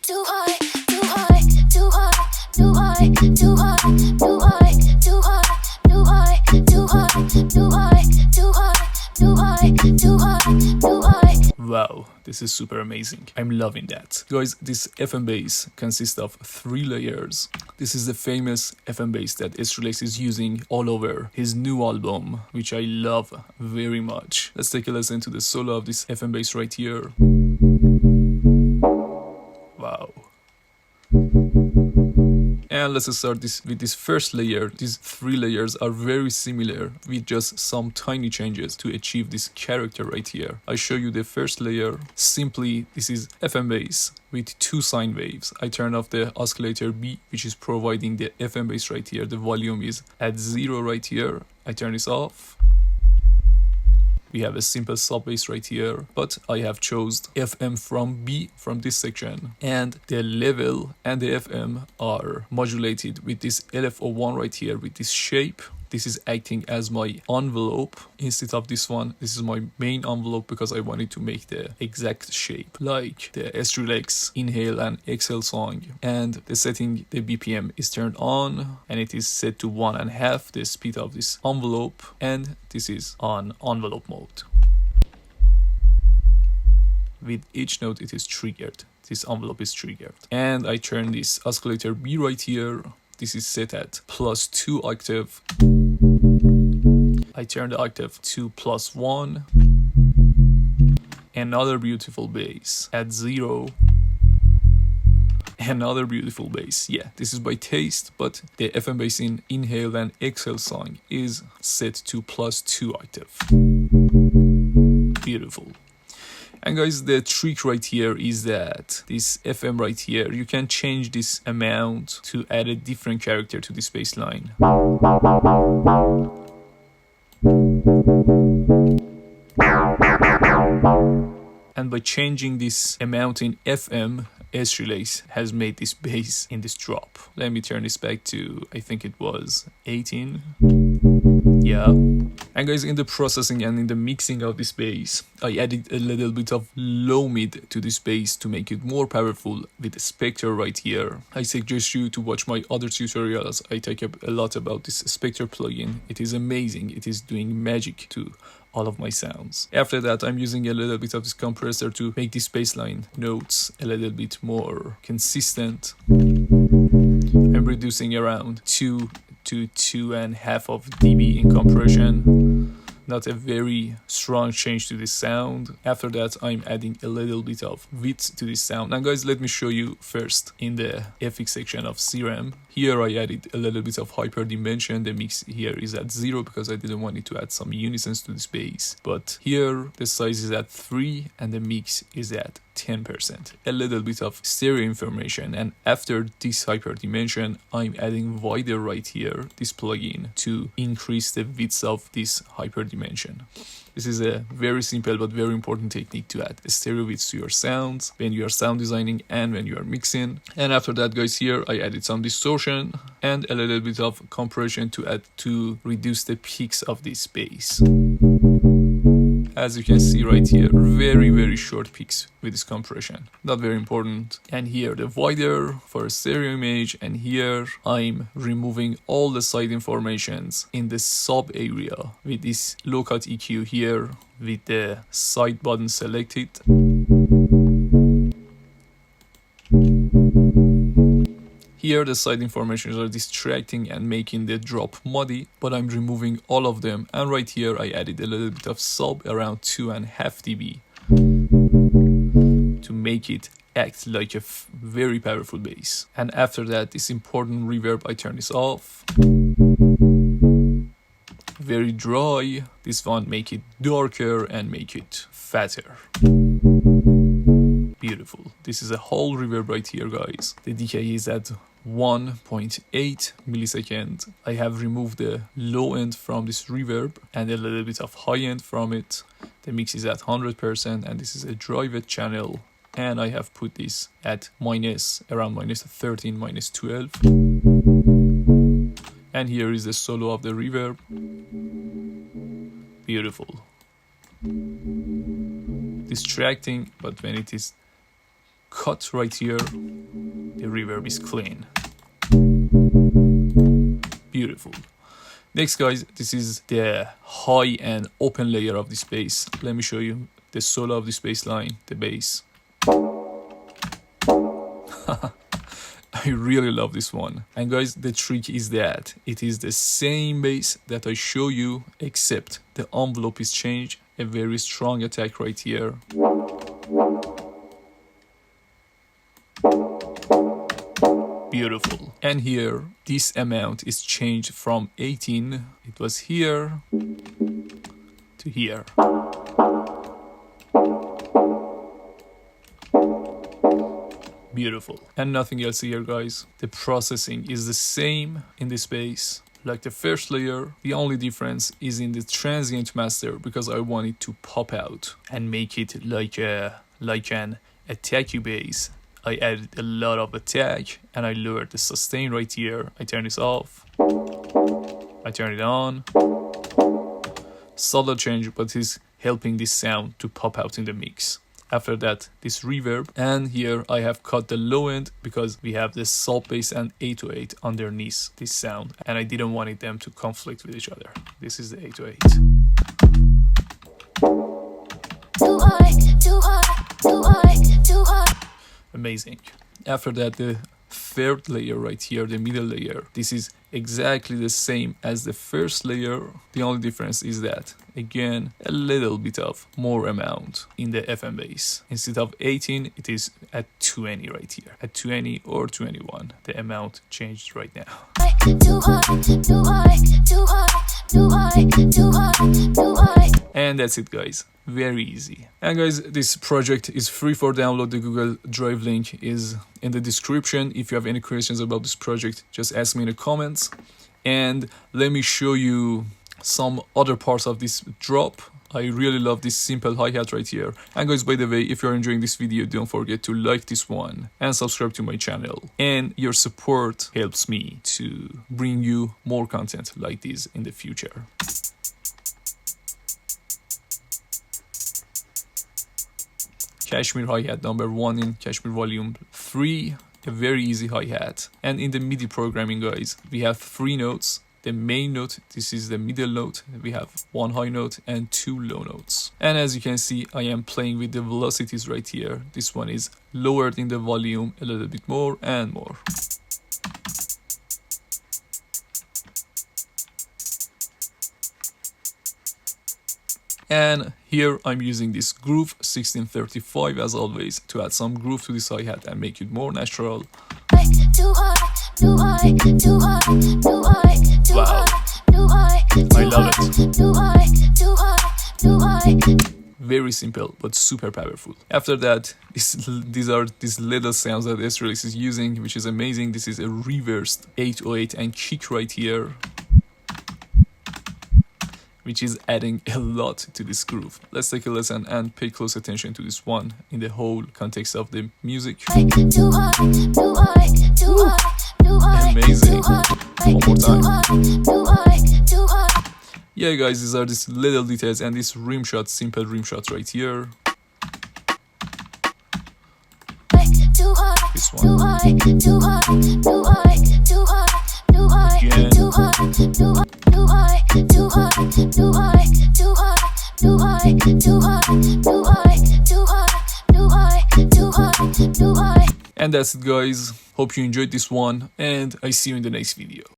too high, too high, too high, too high, too high, too high, too high, too high, too high, too high, too high, too high, too high, too high. Wow, this is super amazing. I'm loving that. Guys, this FM bass consists of 3 layers. This is the famous FM bass that Skrillex is using all over his new album, which I love very much. Let's take a listen to the solo of this FM bass right here. Wow. And let's start with this first layer. These 3 layers are very similar with just some tiny changes to achieve this character right here. I show you the first layer. Simply, this is FM bass with 2 sine waves. I turn off the oscillator B, which is providing the FM bass right here. The volume is at 0 right here. I turn this off. We have a simple sub bass right here, but I have chosen FM from B from this section, and the level and the FM are modulated with this LFO1 right here with this shape. This is acting as my envelope instead of this one. This is my main envelope because I wanted to make the exact shape like the Skrillex inhale and exhale song. And the setting, the BPM is turned on and it is set to 1.5, the speed of this envelope, and this is on envelope mode. With each note it is triggered. This envelope is triggered. And I turn this oscillator B right here. This is set at +2 octave. I turn the octave to +1. Another beautiful bass at 0. Another beautiful bass. Yeah, this is by taste, but the FM bass in inhale and exhale song is set to +2 octave. Beautiful. And guys, the trick right here is that this FM right here, you can change this amount to add a different character to this bass line. And by changing this amount in FM, Skrillex has made this bass in this drop. Let me turn this back to, I think it was 18. Yeah. And guys, in the processing and in the mixing of this bass, I added a little bit of low mid to this bass to make it more powerful with the Spectre right here. I suggest you to watch my other tutorials. I talk a lot about this Spectre plugin. It is amazing. It is doing magic to all of my sounds. After that, I'm using a little bit of this compressor to make this bassline notes a little bit more consistent. I'm reducing around 2 to 2.5 of dB in compression. Not a very strong change to this sound. After that, I'm adding a little bit of width to this sound. Now guys, let me show you first in the FX section of CRM. Here I added a little bit of hyper dimension. The mix here is at 0 because I didn't want it to add some unisons to this bass. But here the size is at 3 and the mix is at 10%. A little bit of stereo information, and after this hyper dimension, I'm adding wider right here, this plugin, to increase the width of this hyper dimension. This is a very simple but very important technique to add stereo widths to your sounds when you are sound designing and when you are mixing. And after that, guys, here I added some distortion and a little bit of compression to reduce the peaks of this bass. As you can see right here, very short peaks with this compression. Not very important. And here the wider for a stereo image, and here I'm removing all the side informations in the sub area with this low cut EQ here with the side button selected. Here the side informations are distracting and making the drop muddy, but I'm removing all of them, and right here I added a little bit of sub around 2.5 dB to make it act like a very powerful bass. And after that, this important reverb, I turn this off. Very dry. This one, make it darker and make it fatter. Beautiful. This is a whole reverb right here, guys. The decay is at 1.8 millisecond. I have removed the low end from this reverb and a little bit of high end from it. The mix is at 100%, and this is a dry wet channel, and I have put this at around -13, -12. And here is the solo of the reverb. Beautiful. Distracting, but when it is cut right here, the reverb is clean. Beautiful. Next guys, this is the high and open layer of this bass. Let me show you the solo of this bass line, the bass. I really love this one. And guys, the trick is that it is the same bass that I show you, except the envelope is changed. A very strong attack right here. Beautiful. And here, this amount is changed from 18, it was here, to here. Beautiful. And nothing else here guys. The processing is the same in this bass like the first layer. The only difference is in the transient master, because I want it to pop out and make it like an attacky bass. I added a lot of attack and I lowered the sustain right here. I turn this off, I turn it on. Subtle change, but it's helping this sound to pop out in the mix. After that, this reverb, and here I have cut the low end because we have the sub bass and 808 underneath this sound, and I didn't want them to conflict with each other. This is the 808. Amazing. After that, the third layer right here, the middle layer, this is exactly the same as the first layer. The only difference is that, again, a little bit of more amount in the FM bass. Instead of 18, it is at 20 right here. At 20 or 21, the amount changed right now. And that's it guys, very easy. And guys, this project is free for download. The Google Drive link is in the description. If you have any questions about this project, just ask me in the comments. And let me show you some other parts of this drop. I really love this simple hi-hat right here. And guys, by the way, if you're enjoying this video, don't forget to like this one and subscribe to my channel. And your support helps me to bring you more content like this in the future. Kashmir hi-hat number 1 in Kashmir volume 3, a very easy hi-hat. And in the MIDI programming guys, we have 3 notes. The main note, this is the middle note, we have 1 high note and 2 low notes. And as you can see, I am playing with the velocities right here. This one is lowered in the volume a little bit more and more. And here I'm using this groove 1635 as always to add some groove to this hi-hat and make it more natural. Wow, I love it. Very simple but super powerful. After that, these are these little sounds that Skrillex is using, which is amazing. This is a reversed 808 and kick right here, which is adding a lot to this groove. Let's take a listen and pay close attention to this one in the whole context of the music. Amazing. One more time. Yeah guys, these are these little details and this rim shot, simple rim shot right here. This one. And that's it guys. Hope you enjoyed this one and I see you in the next video.